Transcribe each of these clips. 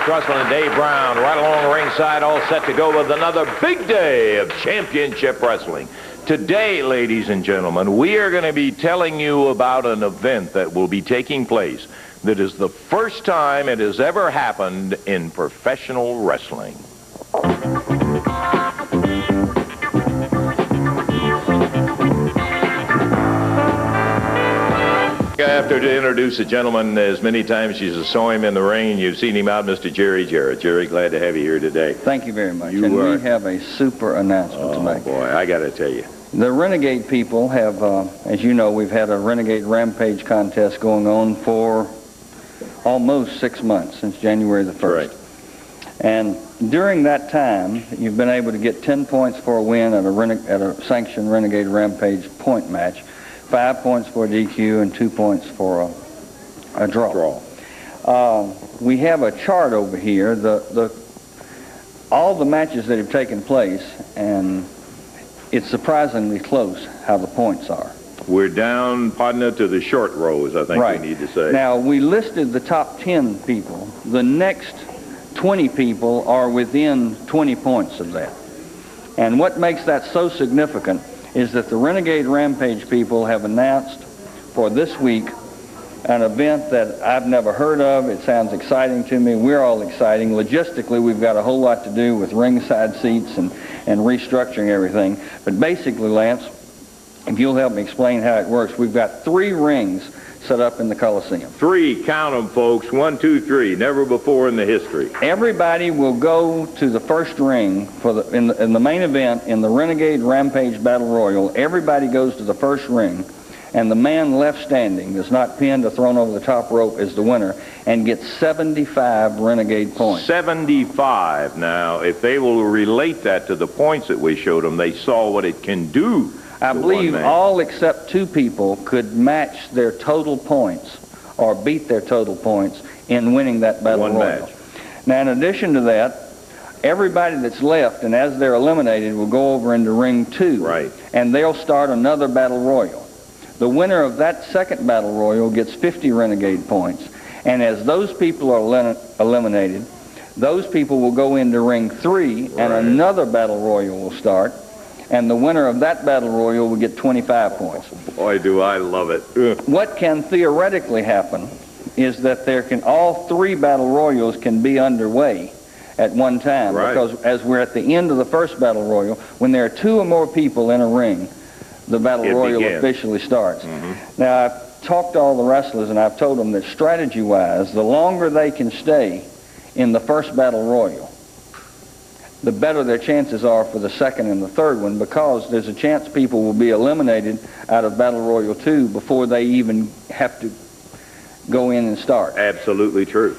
Memphis Wrestling, Dave Brown, right along ringside, all set to go with another big day of championship wrestling. Today, ladies and gentlemen, we are going to be telling you about an event that will be taking place that is the first time it has ever happened in professional wrestling. I have to introduce a gentleman as many times as you saw him in the ring. You've seen him out, Mr. Jerry Jarrett. Jerry, glad to have you here today. Thank you very much. We have a super announcement to make. Oh, boy, I got to tell you. The Renegade people have, as you know, we've had a Renegade Rampage contest going on for almost 6 months, since January the 1st. Right. And during that time, you've been able to get 10 points for a win at a sanctioned Renegade Rampage point match, 5 points for a DQ, and 2 points for a draw. We have a chart over here, all the matches that have taken place, and it's surprisingly close how the points are. We're down, partner, to the short rows, I think right. We need to say. Now, we listed the top 10 people. The next 20 people are within 20 points of that. And what makes that so significant is that the Renegade Rampage people have announced for this week an event that I've never heard of. It sounds exciting to me. We're all exciting. Logistically, we've got a whole lot to do with ringside seats and restructuring everything. But basically, Lance, if you'll help me explain how it works, we've got 3 rings set up in the Coliseum. 3, count them, folks. 1, 2, 3. Never before in the history. Everybody will go to the first ring for in the main event in the Renegade Rampage Battle Royal. Everybody goes to the first ring, and the man left standing, that's not pinned or thrown over the top rope, is the winner and gets 75 Renegade points. 75. Now, if they will relate that to the points that we showed them, they saw what it can do. I believe all except 2 people could match their total points or beat their total points in winning that Battle Royal. Now, in addition to that, everybody that's left, and as they're eliminated, will go over into Ring 2. Right. And they'll start another Battle Royal. The winner of that second Battle Royal gets 50 Renegade points. And as those people are eliminated, those people will go into Ring 3, and another Battle Royal will start. And the winner of that Battle Royal will get 25 points. Boy, do I love it. What can theoretically happen is that all 3 Battle Royals can be underway at one time. Right. Because as we're at the end of the first Battle Royal, when there are 2 or more people in a ring, the Battle Royal officially starts. Now, I've talked to all the wrestlers, and I've told them that strategy-wise, the longer they can stay in the first Battle Royal, the better their chances are for the second and the third one, because there's a chance people will be eliminated out of Battle Royal 2 before they even have to go in and start. Absolutely true.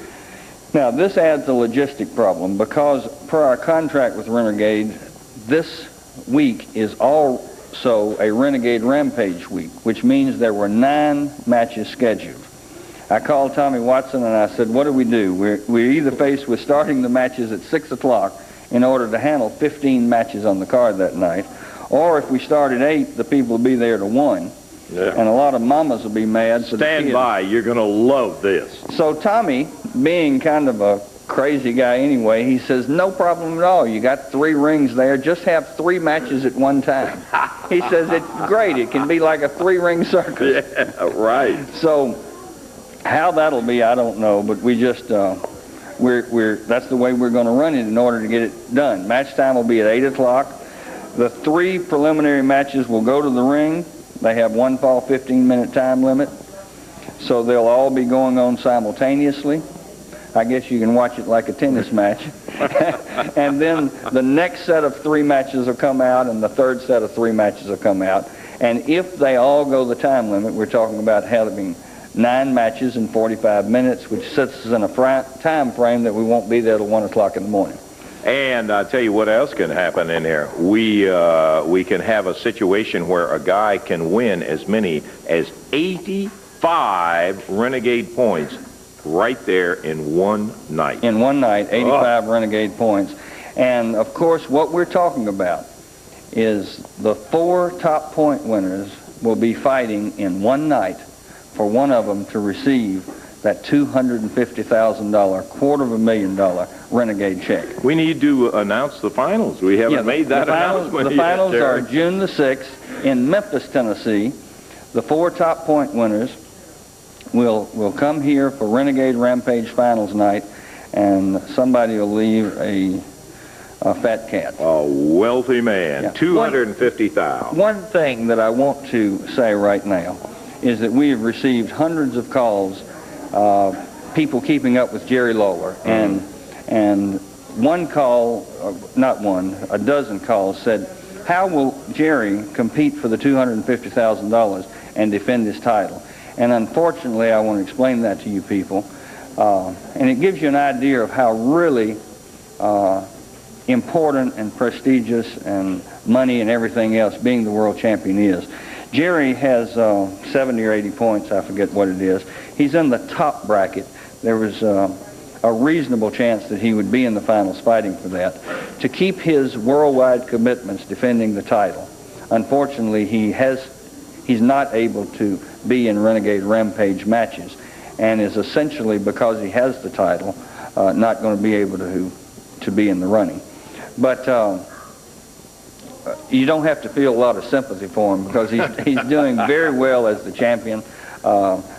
Now, this adds a logistic problem, because per our contract with Renegade, this week is also a Renegade Rampage week, which means there were 9 matches scheduled. I called Tommy Watson and I said, what do? We're either faced with starting the matches at 6 o'clock in order to handle 15 matches on the card that night, or if we start at 8, the people will be there to 1. Yeah. And a lot of mamas will be mad. Stand by. You're going to love this. So Tommy, being kind of a crazy guy anyway, he says, no problem at all. You got 3 rings there. Just have 3 matches at one time. He says, it's great. It can be like a 3-ring circus. Yeah, right. So how that'll be, I don't know, but we just... that's the way we're going to run it in order to get it done. Match time will be at 8 o'clock. The 3 preliminary matches will go to the ring. They have one fall 15-minute time limit. So they'll all be going on simultaneously. I guess you can watch it like a tennis match. And then the next set of 3 matches will come out, and the third set of 3 matches will come out. And if they all go the time limit, we're talking about having 9 matches in 45 minutes, which sets us in a time frame that we won't be there till 1 o'clock in the morning. And I'll tell you what else can happen in here. We can have a situation where a guy can win as many as 85 Renegade points right there in one night. In one night, 85 Renegade points. And, of course, what we're talking about is the 4 top point winners will be fighting in one night for one of them to receive that $250,000, $250,000 Renegade check. We need to announce the finals. We haven't made that announcement yet. The finals are June the 6th in Memphis, Tennessee. The 4 top point winners will come here for Renegade Rampage Finals night, and somebody will leave a fat cat. A wealthy man. Yeah. $250,000. One thing that I want to say right now is that we have received hundreds of calls, people keeping up with Jerry Lawler, and one call, not one, a dozen calls said, how will Jerry compete for the $250,000 and defend his title? And unfortunately, I want to explain that to you people, and it gives you an idea of how really important and prestigious and money and everything else being the world champion is. Jerry has 70 or 80 points, I forget what it is. He's in the top bracket. There was a reasonable chance that he would be in the finals fighting for that. To keep his worldwide commitments defending the title, unfortunately he's not able to be in Renegade Rampage matches, and is essentially, because he has the title, not going to be able to be in the running. But you don't have to feel a lot of sympathy for him, because he's doing very well as the champion.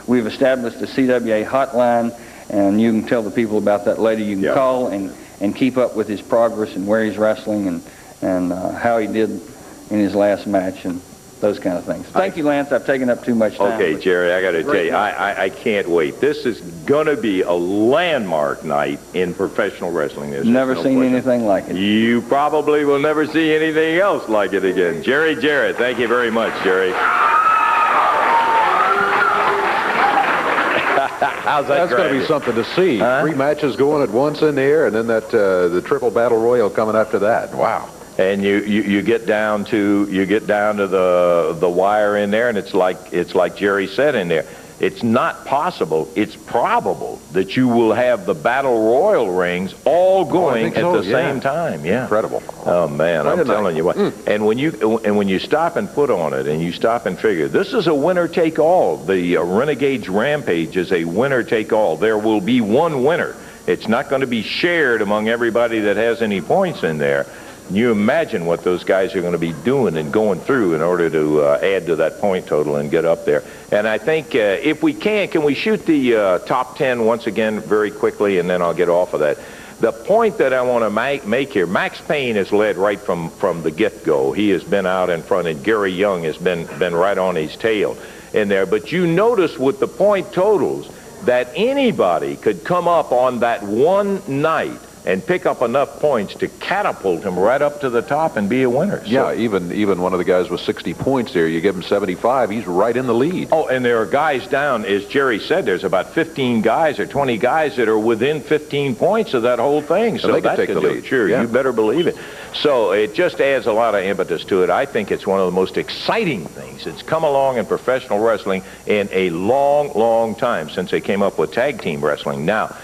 We've established a CWA hotline, and you can tell the people about that later. You can call and keep up with his progress and where he's wrestling and how he did in his last match and those kind of things. Thank you, Lance. I've taken up too much time. Okay, Jerry, I got to tell you, I can't wait. This is going to be a landmark night in professional wrestling. Never seen anything like it. You probably will never see anything else like it again. Jerry Jarrett, thank you very much, Jerry. How's that? That's going to be something to see. 3 matches going at once in the air, and then that the triple battle royal coming after that. Wow. And you get down to the wire in there, and it's like Jerry said in there. It's not possible. It's probable that you will have the battle royal rings all going at the same time. Yeah. Incredible. Oh man, I'm telling you what. And when you stop and put on it, and you stop and figure, this is a winner take all. The Renegades Rampage is a winner take all. There will be one winner. It's not going to be shared among everybody that has any points in there. You imagine what those guys are going to be doing and going through in order to add to that point total and get up there. And I think if we can we shoot the top 10 once again very quickly, and then I'll get off of that. The point that I want to make here, Max Payne has led right from the get-go. He has been out in front, and Gary Young has been right on his tail in there. But you notice with the point totals that anybody could come up on that one night and pick up enough points to catapult him right up to the top and be a winner. Yeah, so, even one of the guys with 60 points there, you give him 75, he's right in the lead. Oh, and there are guys down, as Jerry said, there's about 15 guys or 20 guys that are within 15 points of that whole thing. So they can take the lead. Sure, you better believe it. So it just adds a lot of impetus to it. I think it's one of the most exciting things that's come along in professional wrestling in a long, long time since they came up with tag team wrestling. Now,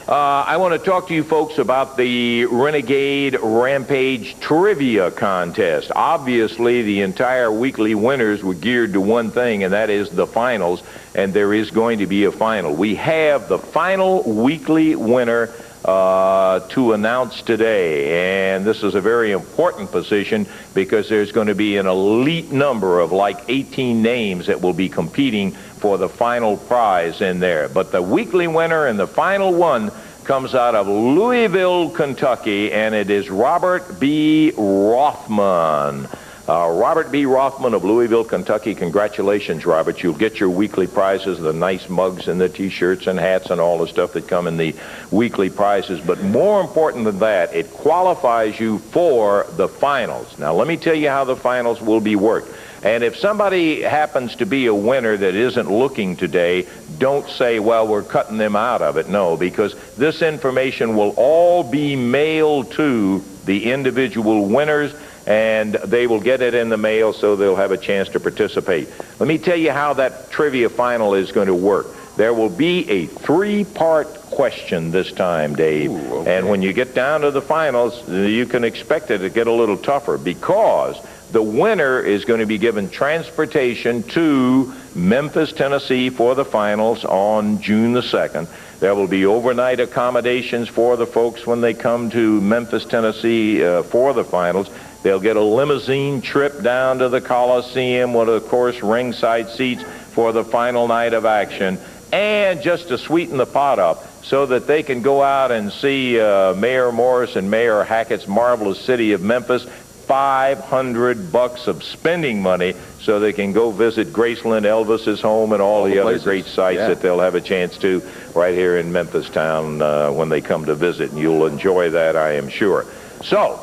I want to talk to you folks about the Renegade Rampage Trivia Contest. Obviously, the entire weekly winners were geared to one thing, and that is the finals, and there is going to be a final. We have the final weekly winner to announce today, and this is a very important position because there's going to be an elite number of like 18 names that will be competing for the final prize in there. But the weekly winner and the final one comes out of Louisville, Kentucky, and it is Robert B. Rothman. Robert B. Rothman of Louisville, Kentucky. Congratulations, Robert. You'll get your weekly prizes, the nice mugs and the T-shirts and hats and all the stuff that come in the weekly prizes. But more important than that, it qualifies you for the finals. Now, let me tell you how the finals will be worked. And if somebody happens to be a winner that isn't looking today, don't say, well, we're cutting them out of it. No, because this information will all be mailed to the individual winners, and they will get it in the mail, so they'll have a chance to participate. Let me tell you how that trivia final is going to work. There will be a 3-part question this time, Dave. Ooh, okay. And when you get down to the finals, you can expect it to get a little tougher, because the winner is going to be given transportation to Memphis, Tennessee for the finals on June the 2nd. There will be overnight accommodations for the folks when they come to Memphis, Tennessee for the finals. They'll get a limousine trip down to the Coliseum with, of course, ringside seats for the final night of action. And just to sweeten the pot up, so that they can go out and see Mayor Morris and Mayor Hackett's marvelous city of Memphis, $500 of spending money so they can go visit Graceland, Elvis's home, and all the other great sites that they'll have a chance to right here in Memphis town when they come to visit, and you'll enjoy that, I am sure. So,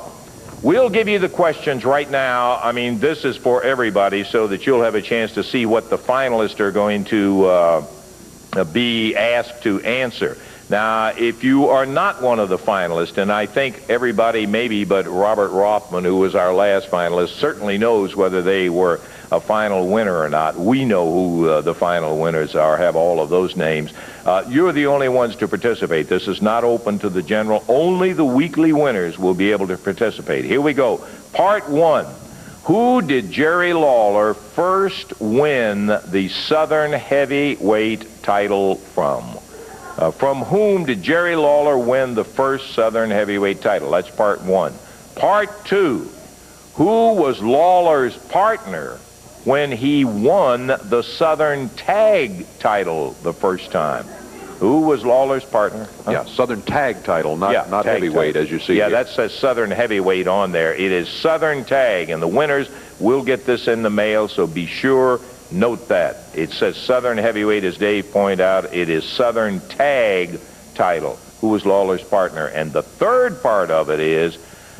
we'll give you the questions right now. I mean, this is for everybody so that you'll have a chance to see what the finalists are going to be asked to answer. Now, if you are not one of the finalists, and I think everybody maybe but Robert Rothman, who was our last finalist, certainly knows whether they were a final winner or not. We know who the final winners are, have all of those names. You're the only ones to participate. This is not open to the general. Only the weekly winners will be able to participate. Here we go. Part 1. Who did Jerry Lawler first win the Southern Heavyweight title from? From whom did Jerry Lawler win the first Southern Heavyweight title? That's part 1. Part 2. Who was Lawler's partner when he won the Southern Tag title the first time? Who was Lawler's partner? Huh? Yeah, Southern Tag title, not heavyweight, as you see Yeah, here. that says Southern Heavyweight on there. It is Southern Tag, and the winners will get this in the mail, so be sure, note that. It says Southern Heavyweight, as Dave pointed out. It is Southern Tag title. Who was Lawler's partner? And the third part of it is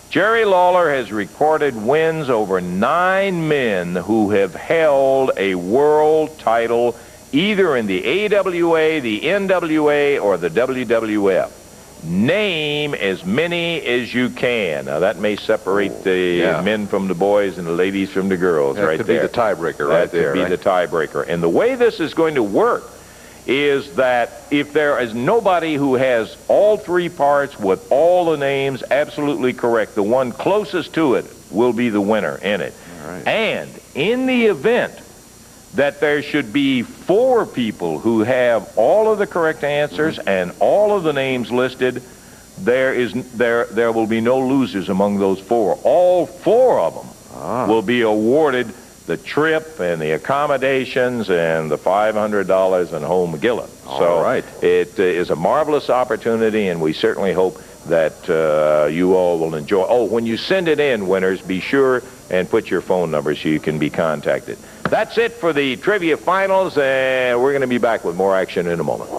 Jerry Lawler has recorded wins over 9 men who have held a world title either in the AWA, the NWA, or the WWF. Name as many as you can. Now, that may separate the men from the boys and the ladies from the girls right there. That could be the tiebreaker right there. That could be the tiebreaker. And the way this is going to work is that if there is nobody who has all 3 parts with all the names absolutely correct, the one closest to it will be the winner in it. All right. And in the event that there should be 4 people who have all of the correct answers and all of the names listed, there will be no losers among those 4. All 4 of them will be awarded the trip and the accommodations and the $500 and home McGilla. All right. It is a marvelous opportunity, and we certainly hope that you all will enjoy. Oh, when you send it in, winners, be sure and put your phone number so you can be contacted. That's it for the trivia finals, and we're going to be back with more action in a moment.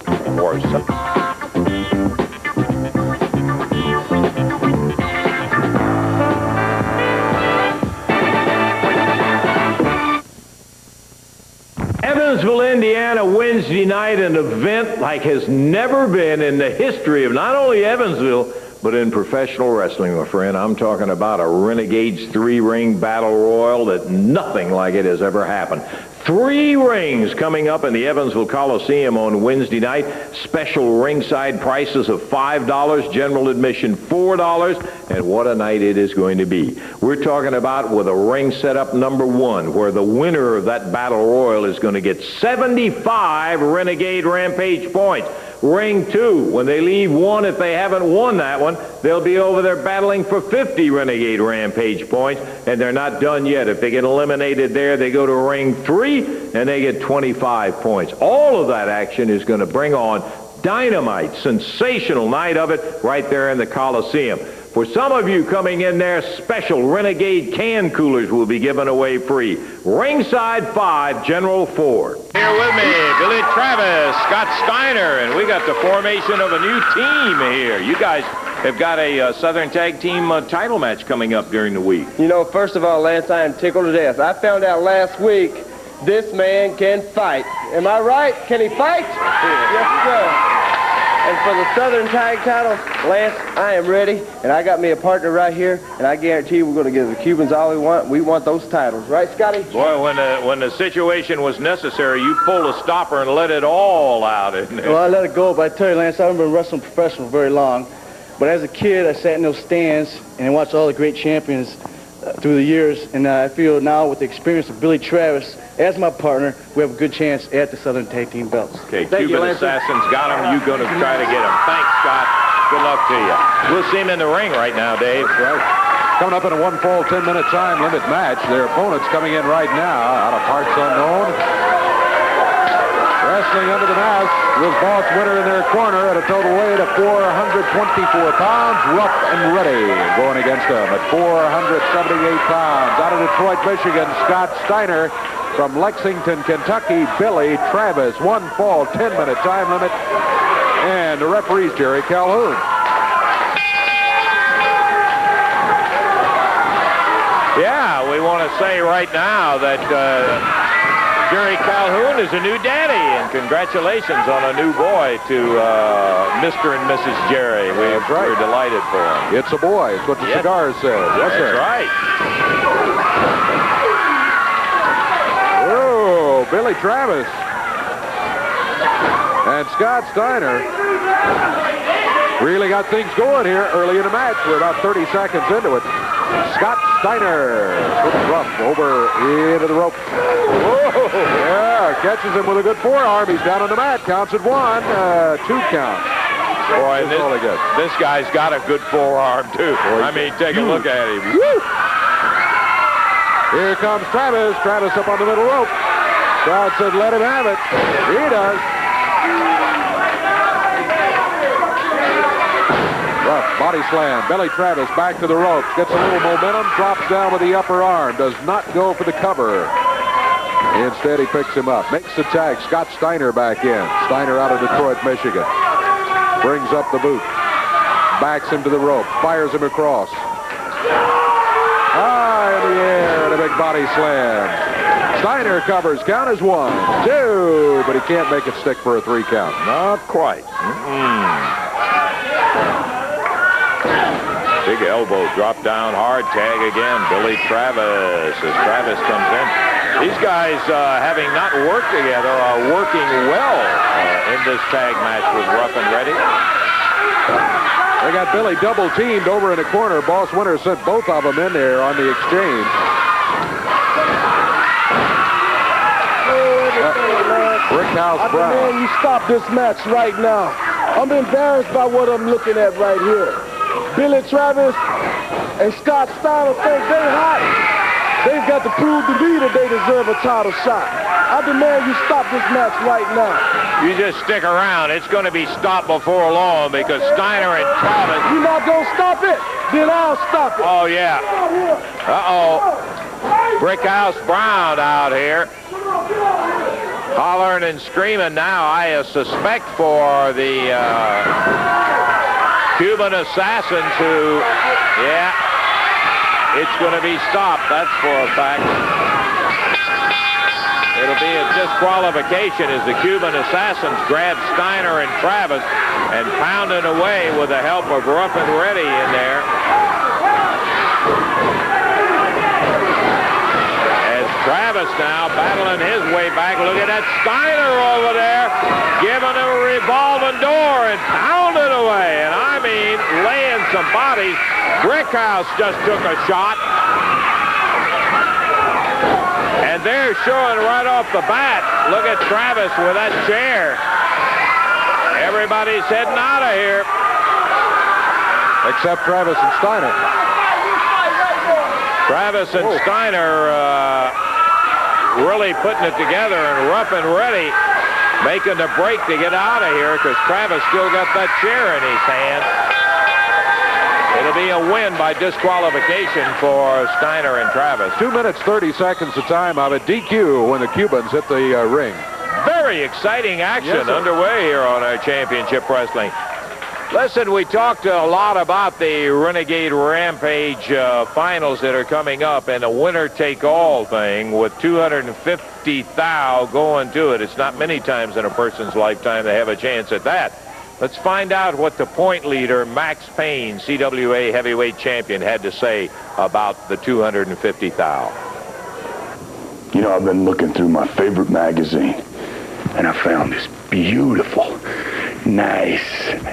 Evansville, Indiana, Wednesday night, an event like has never been in the history of not only Evansville, but in professional wrestling, my friend. I'm talking about a Renegades 3-ring battle royal that nothing like it has ever happened. 3 rings coming up in the Evansville Coliseum on Wednesday night. Special ringside prices of $5, general admission $4, and what a night it is going to be. We're talking about with a ring setup number 1, where the winner of that battle royal is going to get 75 Renegade Rampage points. Ring 2, when they leave 1, if they haven't won that one, they'll be over there battling for 50 Renegade Rampage points, and they're not done yet. If they get eliminated there, they go to ring 3, and they get 25 points. All of that action is going to bring on dynamite, sensational night of it right there in the Coliseum. For some of you coming in there, special Renegade can coolers will be given away free. Ringside 5, General 4. Here with me, Billy Travis, Scott Steiner, and we got the formation of a new team here. You guys have got a Southern Tag Team title match coming up during the week. You know, first of all, Lance, I am tickled to death. I found out last week this man can fight. Am I right? Can he fight? Yes, sir. And for the Southern Tag title, Lance, I am ready, and I got me a partner right here, and I guarantee you we're going to give the Cubans all we want. We want those titles. Right, Scotty? Boy, when the situation was necessary, you pulled a stopper and let it all out, isn't it? Well, I let it go, but I tell you, Lance, I haven't been wrestling professional very long. But as a kid, I sat in those stands and watched all the great champions through the years, and I feel now with the experience of Billy Travis as my partner, we have a good chance at the Southern Tag Team belts. Okay, Cuban Assassins got him. You're going to try to get him. Thanks, Scott. Good luck to you. We'll see him in the ring right now, Dave. That's right. Coming up in a one-fall 10-minute time limit match. Their opponents coming in right now out of parts unknown. Wrestling under the mask with Boss Winner in their corner at a total weight of 424 pounds. Rough and Ready going against them at 478 pounds. Out of Detroit, Michigan, Scott Steiner. From Lexington, Kentucky, Billy Travis. One fall, 10-minute time limit. And the referee's Jerry Calhoun. Yeah, we want to say right now that Jerry Calhoun is a new daddy, and congratulations on a new boy to Mr. and Mrs. Jerry. We're delighted for him. It's a boy. It's what the cigar says. Yes, sir. That's right. Oh, Billy Travis. And Scott Steiner really got things going here early in the match. We're about 30 seconds into it. Scott Steiner rough over into the rope. Whoa. Yeah, catches him with a good forearm. He's down on the mat. Counts at 1. 2 count. Boy, this guy's got a good forearm, too. Boy, I mean, take a look at him. Woo! Here comes Travis. Travis up on the middle rope. Crowd said, let him have it. He does. Rough body slam. Billy Travis back to the ropes. Gets a little momentum. Drops down with the upper arm. Does not go for the cover. Instead, he picks him up. Makes the tag. Scott Steiner back in. Steiner out of Detroit, Michigan. Brings up the boot. Backs him to the rope. Fires him across. High in the air and a big body slam. Steiner covers. Count is 1, 2, but he can't make it stick for a 3 count. Not quite. Big elbow, drop down, hard tag again. Billy Travis as Travis comes in. These guys, having not worked together, are working well in this tag match with Rough and Ready. They got Billy double teamed over in the corner. Boss Winter sent both of them in there on the exchange. Brickhouse Brown. Man, you stop this match right now. I'm embarrassed by what I'm looking at right here. Billy Travis and Scott Steiner think they hot. They've got to prove to me that they deserve a title shot. I demand you stop this match right now. You just stick around. It's going to be stopped before long because Steiner and Travis... You're not going to stop it? Then I'll stop it. Oh, yeah. Uh-oh. Brickhouse Brown out here. Hollering and screaming now, I suspect, for the Cuban Assassins who, yeah, it's going to be stopped. That's for a fact. It'll be a disqualification as the Cuban Assassins grab Steiner and Travis and pounding away with the help of Rough and Ready in there. Travis now battling his way back. Look at that Steiner over there giving him a revolving door and pounding away. And I mean, laying some bodies. Brickhouse just took a shot. And they're showing right off the bat. Look at Travis with that chair. Everybody's heading out of here. Except Travis and Steiner. Travis and Steiner really putting it together, and Rough and Ready making the break to get out of here because Travis still got that chair in his hand. It'll be a win by disqualification for Steiner and Travis. 2 minutes, 30 seconds of time of it. DQ when the Cubans hit the ring. Very exciting action underway here on our Championship Wrestling. Listen, we talked a lot about the Renegade Rampage finals that are coming up and a winner-take-all thing with 250 thou going to it. It's not many times in a person's lifetime they have a chance at that. Let's find out what the point leader, Max Payne, CWA heavyweight champion, had to say about the 250 thou. You know, I've been looking through my favorite magazine, and I found this beautiful, nice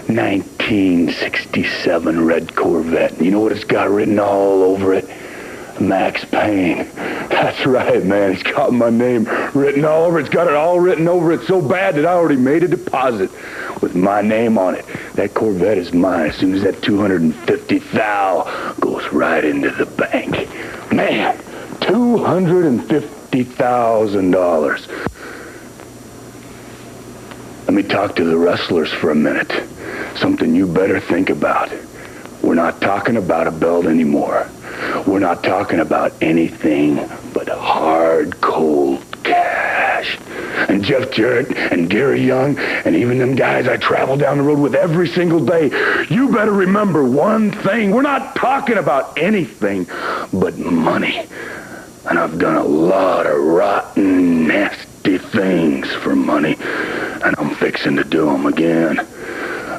1967 red Corvette. You know what it's got written all over it? Max Payne. That's right, man. He's got my name written all over. It's got it all written over it so bad that I already made a deposit with my name on it. That Corvette is mine as soon as that 250 thou goes right into the bank. Man, $250,000. Let me talk to the wrestlers for a minute. Something you better think about. We're not talking about a belt anymore. We're not talking about anything but hard, cold cash. And Jeff Jarrett and Gary Young and even them guys I travel down the road with every single day, you better remember one thing. We're not talking about anything but money. And I've done a lot of rotten, nasty things for money. And I'm fixing to do them again.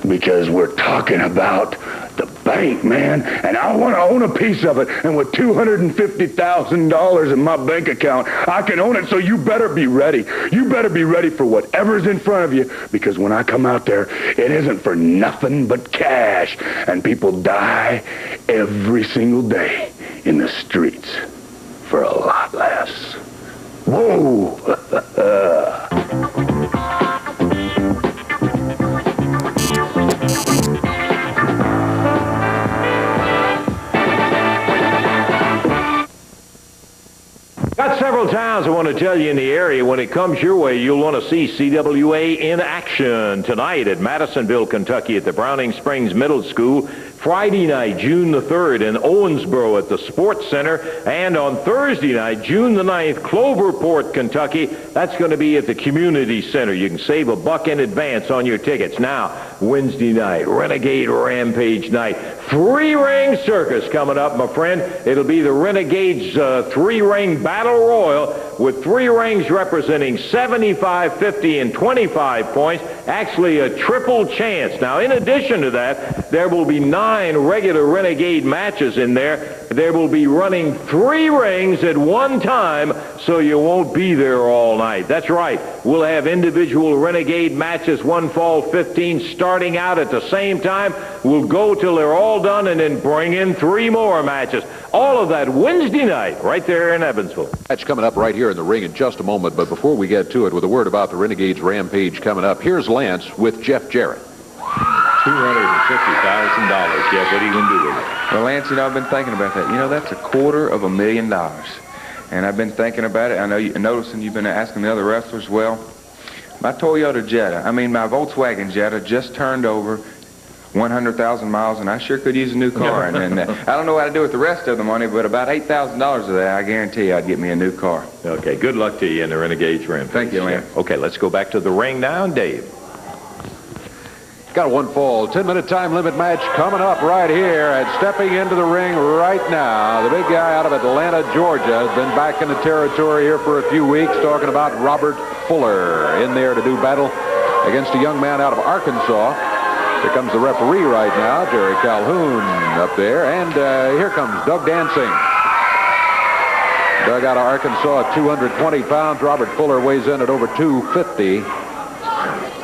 Because we're talking about the bank, man. And I want to own a piece of it. And with $250,000 in my bank account, I can own it. So you better be ready. You better be ready for whatever's in front of you. Because when I come out there, it isn't for nothing but cash. And people die every single day in the streets for a lot less. Whoa! Got several towns I want to tell you in the area. When it comes your way, you'll want to see CWA in action tonight at Madisonville, Kentucky at the Browning Springs Middle School. Friday night, June the 3rd in Owensboro at the Sports Center. And on Thursday night, June the 9th, Cloverport, Kentucky. That's going to be at the Community Center. You can save $1 in advance on your tickets. Now, Wednesday night, Renegade Rampage night. Three-ring circus coming up, my friend. It'll be the Renegades three-ring battle royal with 3 rings representing 75, 50, and 25 points. Actually, a triple chance. Now, in addition to that, there will be 9 regular Renegade matches in there. There will be running 3 rings at one time, so you won't be there all night. That's right. We'll have individual Renegade matches, one fall 15, starting out at the same time. We'll go till they're all done and then bring in 3 more matches. All of that Wednesday night right there in Evansville. Match coming up right here in the ring in just a moment, but before we get to it, with a word about the Renegades Rampage coming up, here's Lance with Jeff Jarrett. $250,000, Jeff. What are you going to do with it? Well, Lance, I've been thinking about that. That's $250,000. And I've been thinking about it. I know you're noticing you've been asking the other wrestlers. Well, my Toyota Jetta, my Volkswagen Jetta just turned over 100,000 miles, and I sure could use a new car. And I don't know what to do with the rest of the money, but about $8,000 of that, I guarantee I'd get me a new car. Okay, good luck to you in the Renegades Rampage. Thank you, Lance. Okay, let's go back to the ring now, Dave. Got a one fall, 10-minute time limit match coming up right here, and stepping into the ring right now, the big guy out of Atlanta, Georgia, has been back in the territory here for a few weeks, talking about Robert Fuller in there to do battle against a young man out of Arkansas. Here comes the referee right now, Jerry Calhoun up there, and here comes Doug Dancing. Doug out of Arkansas at 220 pounds. Robert Fuller weighs in at over 250.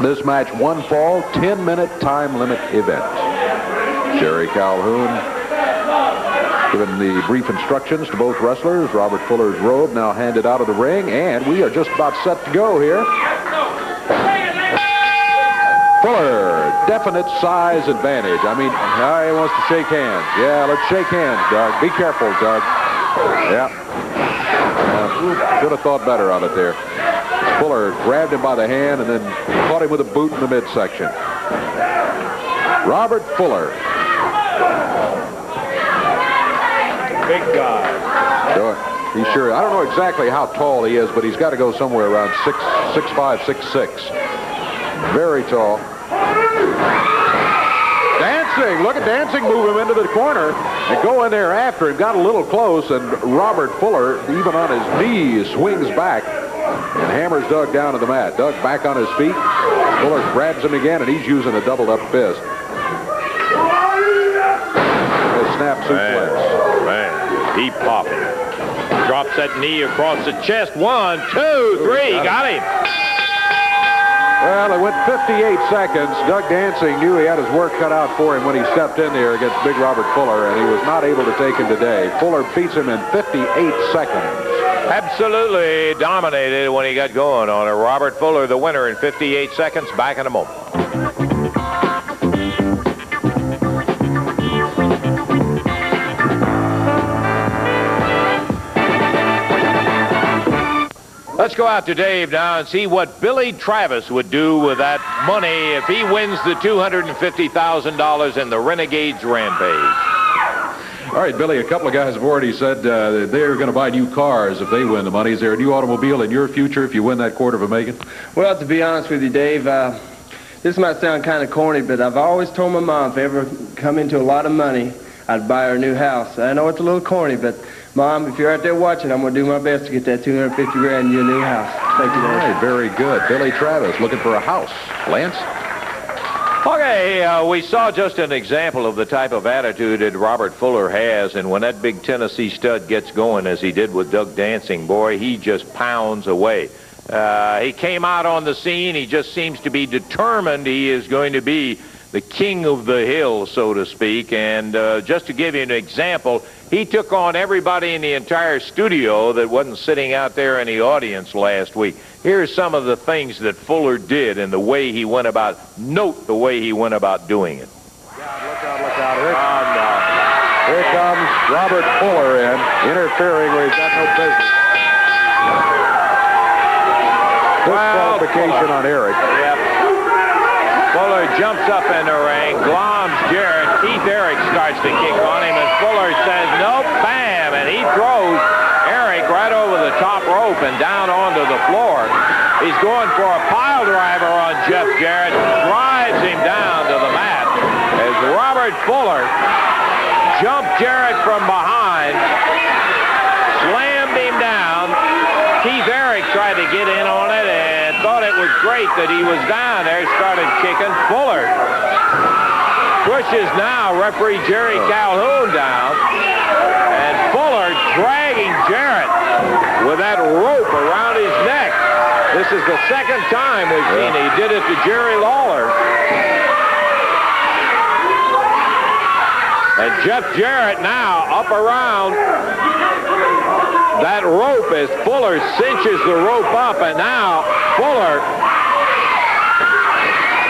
This match, one fall, 10-minute time limit event. Jerry Calhoun giving the brief instructions to both wrestlers. Robert Fuller's robe now handed out of the ring, and we are just about set to go here. Fuller, definite size advantage. He wants to shake hands. Yeah, let's shake hands, Doug. Be careful, Doug. Yeah. Should have thought better of it there. Fuller grabbed him by the hand and then caught him with a boot in the midsection. Robert Fuller. Big guy. He's sure. I don't know exactly how tall he is, but he's got to go somewhere around 6'5", 6'6". Very tall. Dancing. Look at Dancing move him into the corner and go in there after him. Got a little close, and Robert Fuller, even on his knees, swings back and hammers Doug down to the mat. Doug back on his feet. Fuller grabs him again, and he's using a doubled-up fist. A snap suplex. Man, he popping. Drops that knee across the chest. 1, 2, 3. Got him. Well, it went 58 seconds. Doug Dancing knew he had his work cut out for him when he stepped in there against Big Robert Fuller, and he was not able to take him today. Fuller beats him in 58 seconds. Absolutely dominated when he got going on it. Robert Fuller, the winner in 58 seconds. Back in a moment. Let's go out to Dave now and see what Billy Travis would do with that money if he wins the $250,000 in the Renegades Rampage. All right, Billy, a couple of guys have already said they're going to buy new cars if they win the money. Is there a new automobile in your future if you win that $250,000? Well, to be honest with you, Dave, this might sound kind of corny, but I've always told my mom if I ever come into a lot of money, I'd buy her a new house. I know it's a little corny, but Mom, if you're out there watching, I'm going to do my best to get that $250,000 in your new house. Thank you, Dave. All right, very good. Billy Travis looking for a house. Lance? Okay, we saw just an example of the type of attitude that Robert Fuller has, and when that big Tennessee stud gets going, as he did with Doug Dancing, boy, he just pounds away. He came out on the scene. He just seems to be determined he is going to be the king of the hill, so to speak. And just to give you an example, he took on everybody in the entire studio that wasn't sitting out there in the audience last week. Here's some of the things that Fuller did and the way he went about, note the way he went about doing it. Look out, look out. Here comes Robert Fuller interfering where he's got no business. Disqualification on Eric. Yep. Fuller jumps up in the ring, gloms Jarrett. Keith Eric starts to kick on him, and Fuller says, nope, bam, and he throws Eric right over the top rope and down onto the floor. He's going for a pile driver on Jeff Jarrett, drives him down to the mat as Robert Fuller jumped Jarrett from behind, slammed him down. Keith Eric tried to get in on it and thought it was great that he was down there, started kicking. Fuller pushes now referee Jerry Calhoun down, and Fuller dragging Jarrett with that rope around his neck. This is the second time we've seen he did it to Jerry Lawler. And Jeff Jarrett now up around that rope as Fuller cinches the rope up, and now Fuller,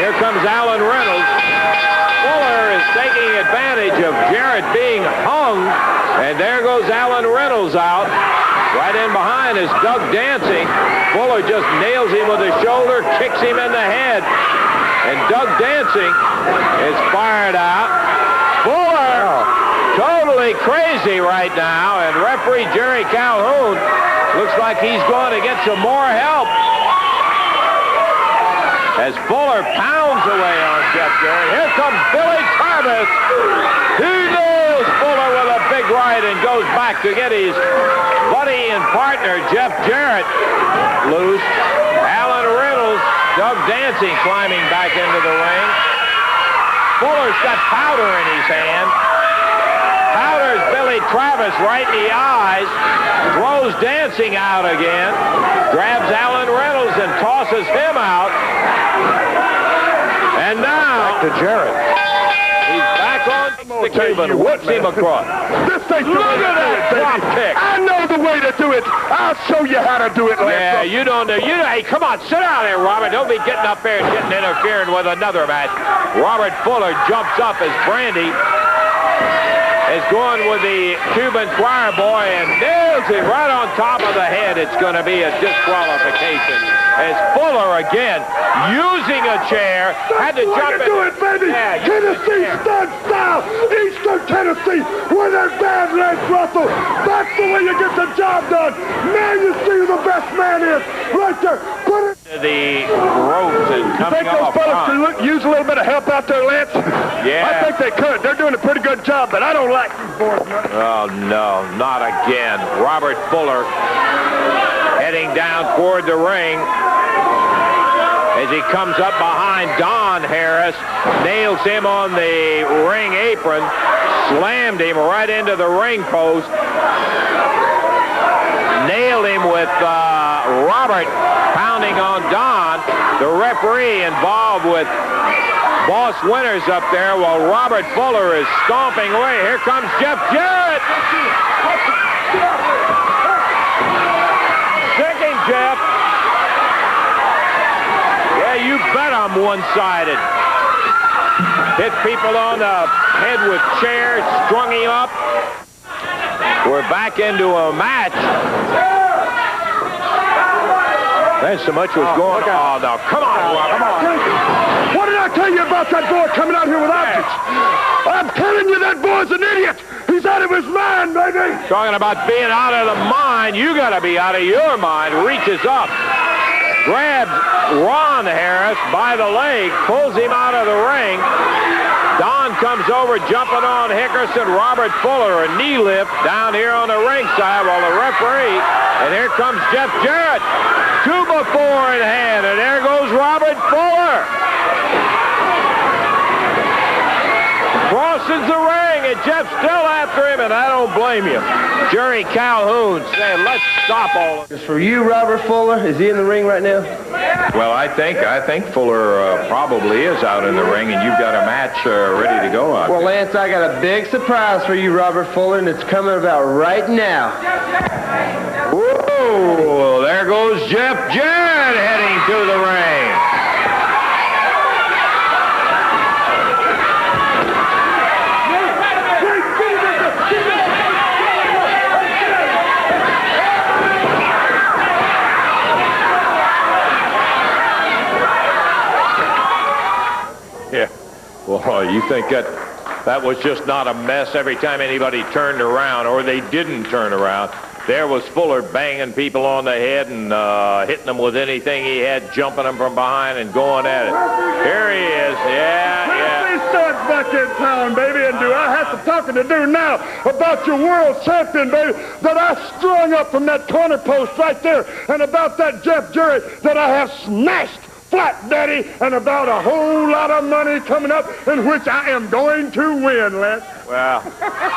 here comes Alan Reynolds. Fuller is taking advantage of Jarrett being hung, and there goes Alan Reynolds out. Right in behind is Doug Dancing. Fuller just nails him with his shoulder, kicks him in the head, and Doug Dancing is fired out. Fuller totally crazy right now, and referee Jerry Calhoun looks like he's going to get some more help as Fuller pounds away on Jeff Jarrett. Here comes Billy Travis. He nails Fuller with a big right and goes back to get his buddy and partner Jeff Jarrett loose. Alan Reynolds, Doug Dancing climbing back into the ring. Fuller's got powder in his hand. Powders Billy Travis right in the eyes, throws Dancing out again, grabs Alan Reynolds and tosses him out. And now back to Jarrett. He's back on the Cuban, whips him across. This ain't the Look way at to do that it, baby. drop kick. I know the way to do it. I'll show you how to do it, Lance. Yeah, you don't know. Hey, come on, sit down there, Robert. Don't be getting up there and interfering with another match. Robert Fuller jumps up as Brandy is going with the Cuban choir boy and nails him right on top of the head. It's going to be a disqualification as Fuller again using a chair had to jump in. Do it, baby. Yeah, Tennessee stud style. Eastern Tennessee with that bad leg Russell. That's the way you get the job done. Now you see who the best man is. Right there. Put it. The ropes and coming Those up fellas front. could use a little bit of help out there, Lance? Yeah. I think they could. They're doing a pretty good job, but I don't like these boys. Oh, no, not again. Robert Fuller heading down toward the ring as he comes up behind Don Harris, nails him on the ring apron, slammed him right into the ring post, nailed him with Robert pounding pounding on Don, the referee involved with Boss Winters up there, while Robert Fuller is stomping away. Here comes Jeff Jarrett. Sinking Jeff. Yeah, you bet I'm one-sided. Hit people on the head with chairs, strung him up. We're back into a match. Man, so much was going on. Oh, no, come on, Robert. Come on. What did I tell you about that boy coming out here with objects? I'm telling you, that boy's an idiot. He's out of his mind, baby. Talking about being out of the mind, you got to be out of your mind. Reaches up, grabs Ron Harris by the leg, pulls him out of the ring. Don comes over, jumping on Hickerson. Robert Fuller, a knee lift down here on the ringside while the referee, and here comes Jeff Jarrett. 2 before in hand, and there goes Robert Fuller. Crosses the ring, and Jeff's still after him, and I don't blame you. Jerry Calhoun saying, let's stop all of this. For you, Robert Fuller, is he in the ring right now? Well, I think Fuller probably is out in the ring, and you've got a match ready to go out. Well, Lance, I got a big surprise for you, Robert Fuller, and it's coming about right now. Whoa, there goes Jeff Jarrett heading to the ring. Yeah, well, you think that was just not a mess every time anybody turned around, or they didn't turn around? There was Fuller banging people on the head and hitting them with anything he had, jumping them from behind and going at it. Here he is. Yeah. Starts back in town, baby, and do I have to talking to do now about your world champion, baby, that I strung up from that corner post right there, and about that Jeff Jarrett that I have smashed flat, Daddy, and about a whole lot of money coming up in which I am going to win, Lance. Well,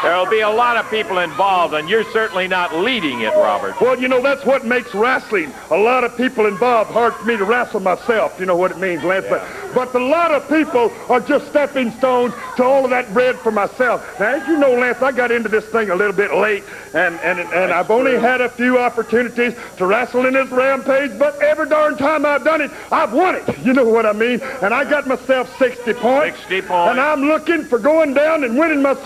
there'll be a lot of people involved, and you're certainly not leading it, Robert. Well, you know, that's what makes wrestling. A lot of people involved. Hard for me to wrestle myself. You know what it means, Lance. Yeah. But a lot of people are just stepping stones to all of that bread for myself. Now, as you know, Lance, I got into this thing a little bit late, and I've only had a few opportunities to wrestle in this rampage, but every darn time I've done it, I've won it. You know what I mean? And I got myself 60 points. 60 points. And I'm looking for going down and winning myself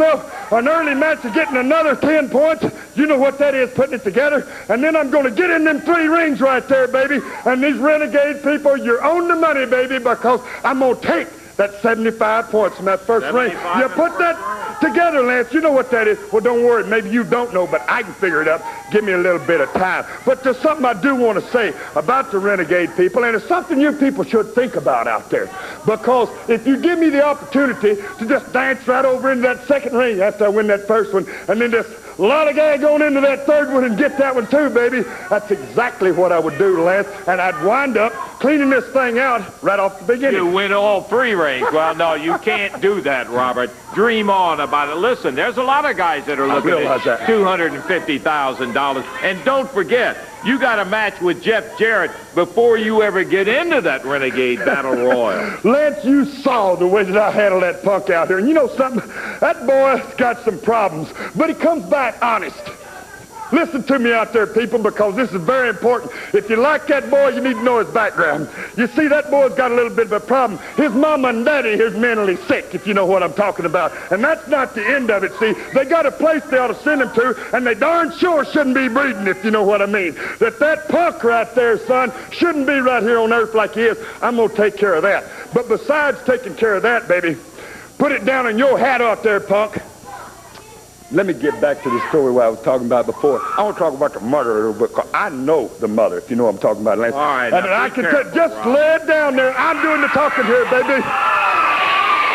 an early match and getting another 10 points. You know what that is, putting it together. And then I'm going to get in them 3 rings right there, baby. And these renegade people, you're on the money, baby, because I'm going to take that 75 points from that first ring. You put that together, Lance. You know what that is. Well, don't worry. Maybe you don't know, but I can figure it out. Give me a little bit of time. But there's something I do want to say about the renegade people, and it's something you people should think about out there. Because if you give me the opportunity to just dance right over into that second ring after I win that first one, and then just lollygag on into that third one and get that one too, baby, that's exactly what I would do, Lance. And I'd wind up cleaning this thing out right off the beginning. You win all 3 rings. Well, no, you can't do that, Robert. Dream on about it. Listen, there's a lot of guys that are looking at $250,000. And don't forget, you got a match with Jeff Jarrett before you ever get into that Renegade Battle Royal. Lance, you saw the way that I handled that punk out here. And you know something? That boy's got some problems, but he comes back honest. Listen to me out there, people, because this is very important. If you like that boy, you need to know his background. You see, that boy's got a little bit of a problem. His mama and daddy is mentally sick, if you know what I'm talking about. And that's not the end of it, see. They got a place they ought to send him to, and they darn sure shouldn't be breeding, if you know what I mean. That punk right there, son, shouldn't be right here on earth like he is. I'm going to take care of that. But besides taking care of that, baby, put it down in your hat out there, punk. Let me get back to the story where I was talking about before. I want to talk about the mother a little bit, because I know the mother, if you know what I'm talking about, Lance. All right, and I can just lay it down there. I'm doing the talking here, baby.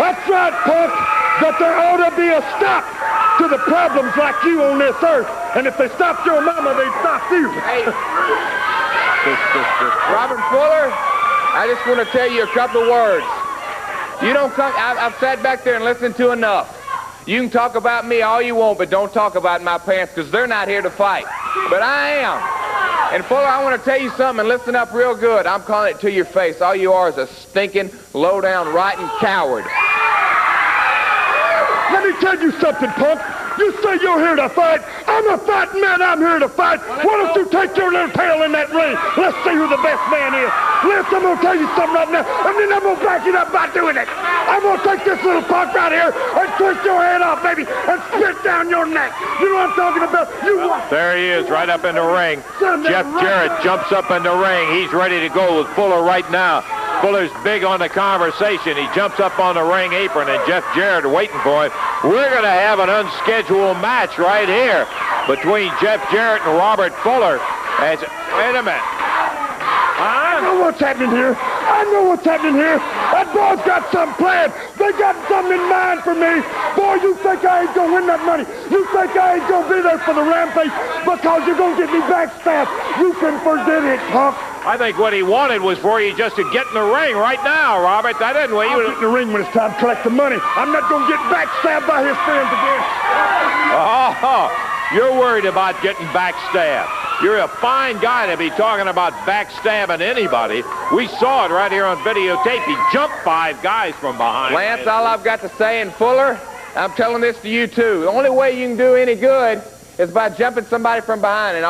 That's right, punk. That there ought to be a stop to the problems like you on this earth. And if they stopped your mama, they'd stop you. Hey, Robert Fuller, I just want to tell you a couple of words. You don't come. I've sat back there and listened to enough. You can talk about me all you want, but don't talk about my parents, because they're not here to fight. But I am. And Fuller, I want to tell you something, and listen up real good. I'm calling it to your face. All you are is a stinking, low-down, rotten coward. Let me tell you something, punk. You say you're here to fight. I'm a fighting man. I'm here to fight. Why don't you take your little tail in that ring? Let's see who the best man is. Listen, I'm going to tell you something right now, and then I'm going to back it up by doing it. I'm going to take this little punk right here and twist your head off, baby, and spit down your neck. You know what I'm talking about? You watch. There he is, right up in the ring. Jeff Jarrett jumps up in the ring. He's ready to go with Fuller right now. Fuller's big on the conversation. He jumps up on the ring apron, and Jeff Jarrett waiting for it. We're going to have an unscheduled match right here between Jeff Jarrett and Robert Fuller. Wait a minute. I know what's happening here. I know what's happening here. That boy's got something planned. They got something in mind for me. Boy, you think I ain't going to win that money. You think I ain't going to be there for the rampage because you're going to get me backstabbed. You can forget it, punk. I think what he wanted was for you just to get in the ring right now, Robert. That didn't wait. I'll get in the ring when it's time to collect the money. I'm not going to get backstabbed by his friends again. Oh, you're worried about getting backstabbed. You're a fine guy to be talking about backstabbing anybody. We saw it right here on videotape. He jumped 5 guys from behind. Lance, all I've got to say, and Fuller, I'm telling this to you, too. The only way you can do any good is by jumping somebody from behind. And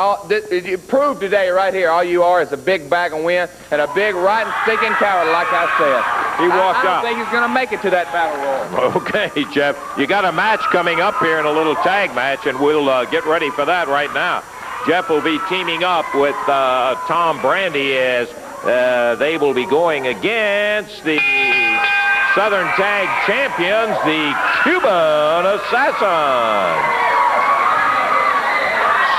you proved today right here, all you are is a big bag of wind and a big rotten stinking coward, like I said. He walked I don't out. think he's going to make it to that battle royal. Okay, Jeff. You got a match coming up here in a little tag match, and we'll get ready for that right now. Jeff will be teaming up with Tom Brandy as they will be going against the Southern Tag Champions, the Cuban Assassins.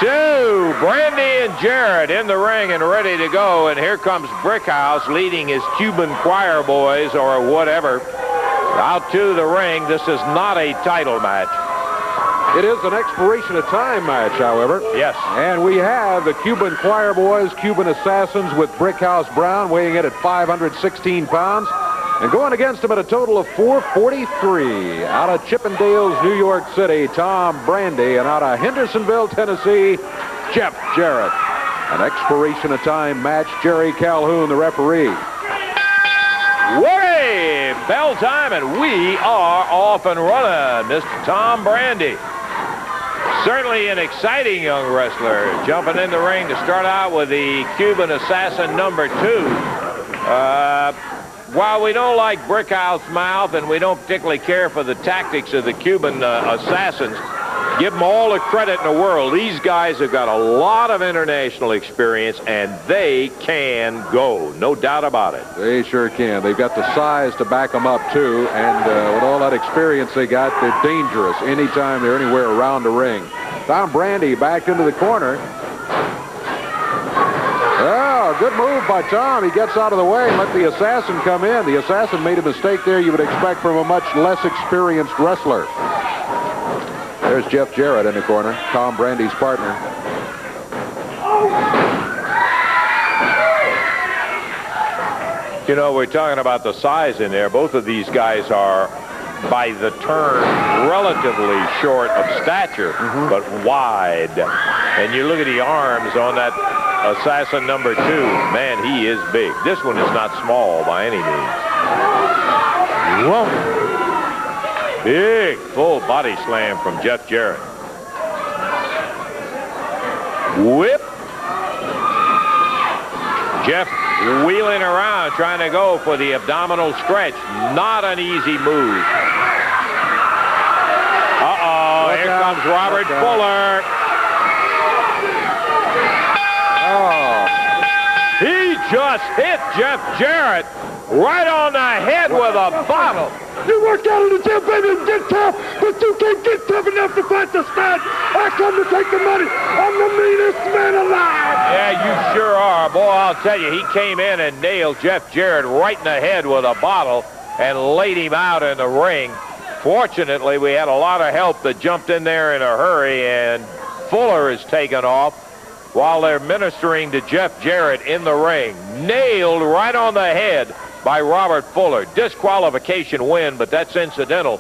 So, Brandy and Jarrett in the ring and ready to go, and here comes Brickhouse leading his Cuban choir boys or whatever out to the ring. This is not a title match. It is an expiration of time match, however. Yes. And we have the Cuban Choir Boys, Cuban Assassins with Brickhouse Brown weighing in at 516 pounds. And going against him at a total of 443. Out of Chippendales, New York City, Tom Brandy. And out of Hendersonville, Tennessee, Jeff Jarrett. An expiration of time match. Jerry Calhoun, the referee. Way! Bell time, and we are off and running. Mr. Tom Brandy. Certainly an exciting young wrestler. Jumping in the ring to start out with the Cuban Assassin number 2. While we don't like Brickhouse Mouth and we don't particularly care for the tactics of the Cuban Assassins, give them all the credit in the world. These guys have got a lot of international experience, and they can go. No doubt about it. They sure can. They've got the size to back them up, too. And with all that experience they got, they're dangerous anytime they're anywhere around the ring. Tom Brandy back into the corner. Oh, good move by Tom. He gets out of the way and let the Assassin come in. The Assassin made a mistake there you would expect from a much less experienced wrestler. There's Jeff Jarrett in the corner, Tom Brandy's partner. You know, we're talking about the size in there. Both of these guys are, by the term, relatively short of stature, but wide. And you look at the arms on that Assassin number 2. Man, he is big. This one is not small by any means. Whoa. Big full body slam from Jeff Jarrett. Whip. Jeff wheeling around trying to go for the abdominal stretch. Not an easy move. Uh-oh, here comes Robert Fuller. Oh, he just hit Jeff Jarrett right on the head with a bottle. You work out in the gym, baby, and get tough, but you can't get tough enough to fight the stud. I come to take the money. I'm the meanest man alive. Yeah, you sure are. Boy, I'll tell you, he came in and nailed Jeff Jarrett right in the head with a bottle and laid him out in the ring. Fortunately, we had a lot of help that jumped in there in a hurry, and Fuller is taken off while they're ministering to Jeff Jarrett in the ring. Nailed right on the head by Robert Fuller. Disqualification win, but that's incidental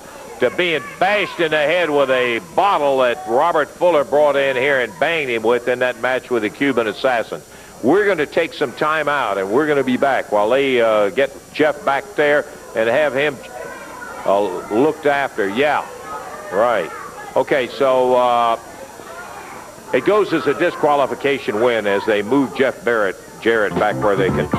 being bashed in the head with a bottle that Robert Fuller brought in here and banged him with in that match with the Cuban Assassin. We're going to take some time out, and we're going to be back while they get Jeff back there and have him looked after. Yeah, right. Okay, so it goes as a disqualification win as they move Jeff Jarrett back where they can.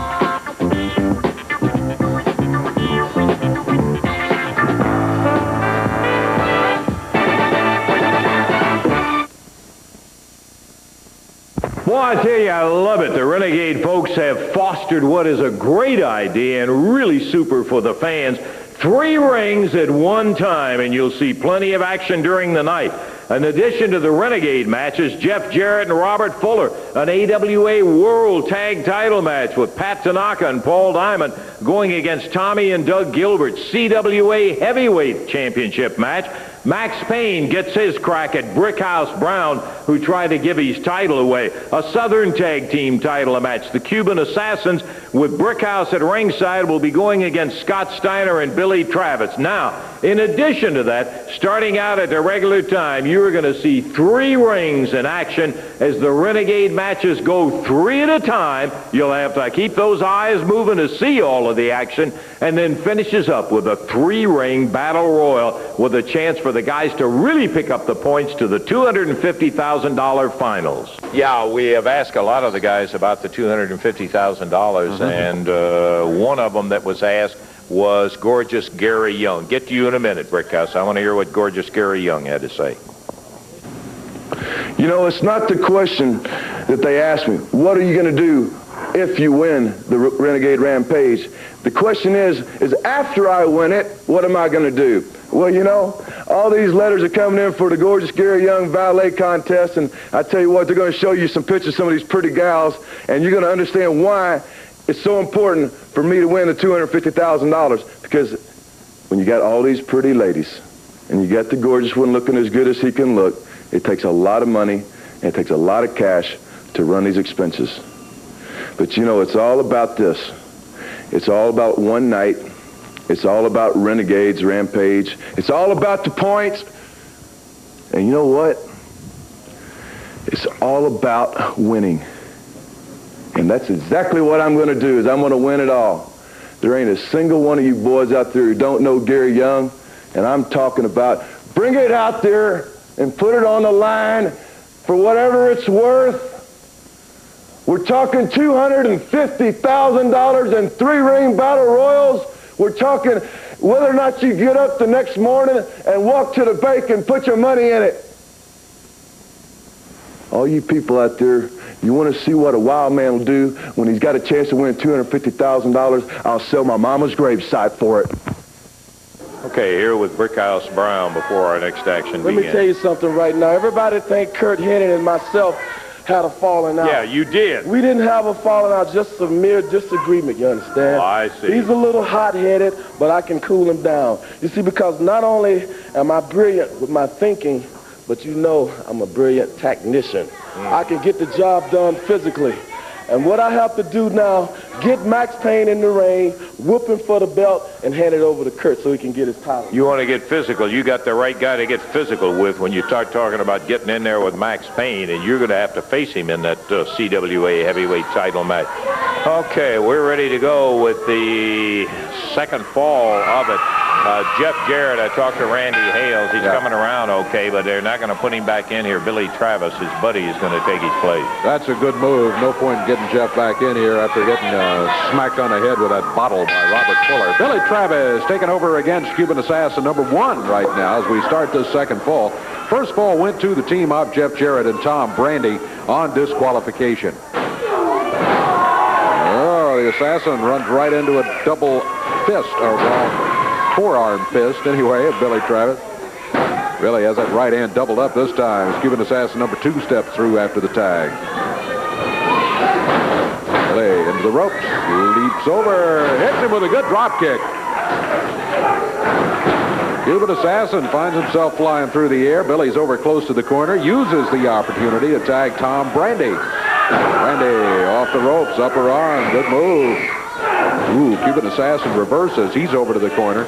Well, I tell you, I love it. The Renegade folks have fostered what is a great idea and really super for the fans. 3 rings at one time, and you'll see plenty of action during the night. In addition to the Renegade matches, Jeff Jarrett and Robert Fuller, an AWA World Tag Title match with Pat Tanaka and Paul Diamond going against Tommy and Doug Gilbert, CWA Heavyweight Championship match. Max Payne gets his crack at Brickhouse Brown, who tried to give his title away. A Southern Tag Team title match. The Cuban Assassins with Brickhouse at ringside will be going against Scott Steiner and Billy Travis. Now, in addition to that, starting out at the regular time, you're going to see 3 rings in action as the Renegade matches go 3 at a time. You'll have to keep those eyes moving to see all of the action, and then finishes up with a 3-ring battle royal with a chance for the guys to really pick up the points to the $250,000 finals. Yeah, we have asked a lot of the guys about the $250,000, and one of them that was asked was Gorgeous Gary Young. Get to you in a minute, Brickhouse. I want to hear what Gorgeous Gary Young had to say. You know, it's not the question that they asked me, what are you going to do if you win the Renegade Rampage? The question is after I win it, what am I going to do? Well, you know, all these letters are coming in for the Gorgeous Gary Young Valet contest, and I tell you what, they're going to show you some pictures of some of these pretty gals, and you're going to understand why it's so important for me to win the $250,000, because when you got all these pretty ladies, and you got the gorgeous one looking as good as he can look, it takes a lot of money, and it takes a lot of cash to run these expenses. But you know, it's all about this. It's all about one night. It's all about Renegades Rampage. It's all about the points. And you know what? It's all about winning. And that's exactly what I'm going to do, is I'm going to win it all. There ain't a single one of you boys out there who don't know Gary Young, and I'm talking about bring it out there and put it on the line for whatever it's worth. We're talking $250,000 and 3-ring battle royals. We're talking whether or not you get up the next morning and walk to the bank and put your money in it. All you people out there, you want to see what a wild man will do when he's got a chance to win $250,000? I'll sell my mama's gravesite for it. Okay, here with Brickhouse Brown before our next action begins. Let me tell you something right now. Everybody think Kurt Hennig and myself had a falling out. Yeah, you did. We didn't have a falling out, just a mere disagreement, you understand? Oh, I see. He's a little hot-headed, but I can cool him down. You see, because not only am I brilliant with my thinking, but you know I'm a brilliant technician. I can get the job done physically. And what I have to do now, get Max Payne in the ring, whoop him for the belt, and hand it over to Kurt so he can get his title. You want to get physical. You got the right guy to get physical with when you start talking about getting in there with Max Payne, and you're going to have to face him in that CWA heavyweight title match. Okay, we're ready to go with the second fall of it. Jeff Jarrett, I talked to Randy Hales. He's coming around okay, but they're not going to put him back in here. Billy Travis, his buddy, is going to take his place. That's a good move. No point in getting Jeff back in here after getting smacked on the head with that bottle by Robert Fuller. Billy Travis taking over against Cuban Assassin number 1 right now as we start this second fall. First fall went to the team of Jeff Jarrett and Tom Brandy on disqualification. Oh, the Assassin runs right into a double fist, or forearm fist anyway, of Billy Travis. Really has that right hand doubled up this time as Cuban Assassin number 2 steps through after the tag. Billy into the ropes, leaps over, hits him with a good drop kick. Cuban Assassin finds himself flying through the air. Billy's over close to the corner, uses the opportunity to tag Tom Brandy. Brandy off the ropes, upper arm, good move. Ooh, Cuban Assassin reverses. He's over to the corner.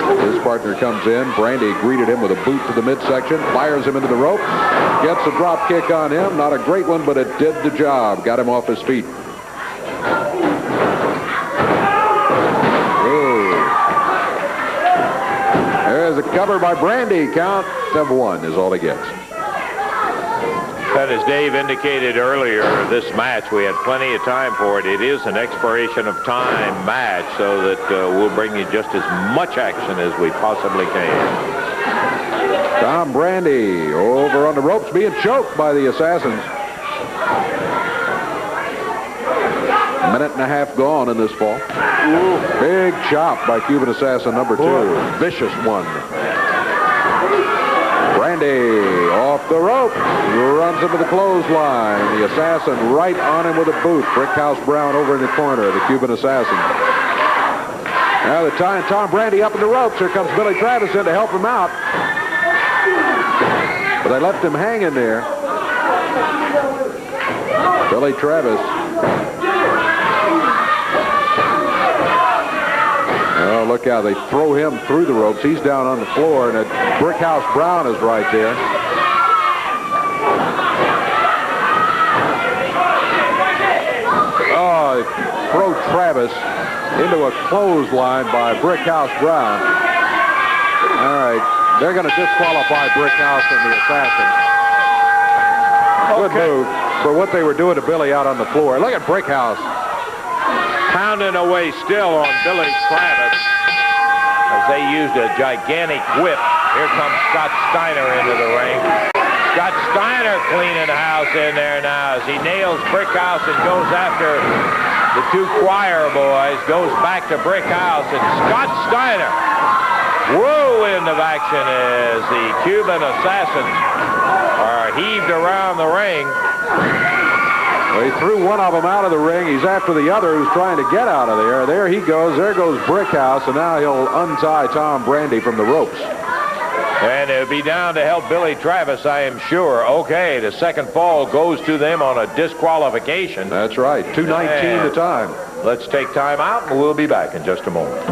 His his partner comes in. Brandy greeted him with a boot to the midsection, fires him into the rope, gets a drop kick on him. Not a great one, but it did the job. Got him off his feet. There's a cover by Brandy. Count of 1 is all he gets. But as Dave indicated earlier, this match, we had plenty of time for it. It is an expiration of time match, so that we'll bring you just as much action as we possibly can. Tom Brandy over on the ropes, being choked by the Assassins. A minute and a half gone in this fall. Big chop by Cuban Assassin number 2. Vicious one. Brandy off the rope, runs into the clothesline. The Assassin right on him with a boot. Brickhouse Brown over in the corner, the Cuban Assassin. Now they're tying Tom Brandy up in the ropes. Here comes Billy Travis in to help him out. But they left him hanging there. Billy Travis. Oh, look how they throw him through the ropes. He's down on the floor, and Brickhouse Brown is right there. Oh, they throw Travis into a clothesline by Brickhouse Brown. All right, they're going to disqualify Brickhouse and the Assassin. Good move for what they were doing to Billy out on the floor. Look at Brickhouse. Pounding away still on Billy Travis as they used a gigantic whip. Here comes Scott Steiner into the ring. Scott Steiner cleaning house in there now as he nails Brickhouse and goes after the 2 choir boys. Goes back to Brickhouse, and Scott Steiner whirlwind of action as the Cuban Assassins are heaved around the ring. Well, he threw one of them out of the ring. He's after the other who's trying to get out of there. There he goes. There goes Brickhouse, and now he'll untie Tom Brandy from the ropes. And it'll be down to help Billy Travis, I am sure. Okay, the second fall goes to them on a disqualification. That's right. 2:19 the time. Let's take time out, and we'll be back in just a moment.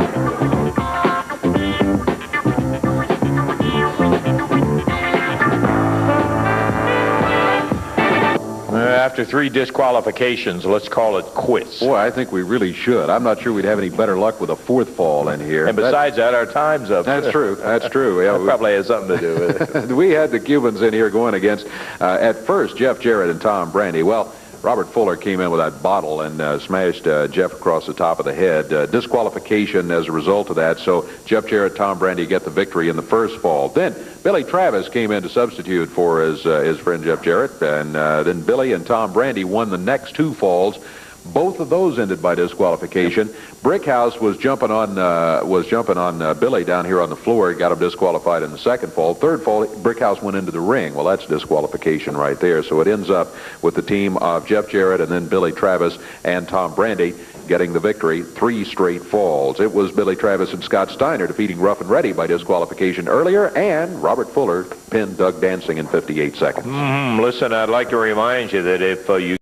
After 3 disqualifications, let's call it quits. Boy, I think we really should. I'm not sure we'd have any better luck with a 4th fall in here. And besides that, our time's up. That's true. That's true. Yeah, that probably has something to do with it. We had the Cubans in here going against, at first, Jeff Jarrett and Tom Brandy. Well, Robert Fuller came in with that bottle and smashed Jeff across the top of the head. Disqualification as a result of that, so Jeff Jarrett, Tom Brandy get the victory in the first fall. Then Billy Travis came in to substitute for his friend Jeff Jarrett, and then Billy and Tom Brandy won the next 2 falls. Both of those ended by disqualification. Brickhouse was jumping on Billy down here on the floor. He got him disqualified in the second fall. Third fall, Brickhouse went into the ring. Well, that's disqualification right there. So it ends up with the team of Jeff Jarrett and then Billy Travis and Tom Brandy getting the victory. 3 straight falls. It was Billy Travis and Scott Steiner defeating Rough and Ready by disqualification earlier, and Robert Fuller pinned Doug Dancing in 58 seconds. Listen, I'd like to remind you that if you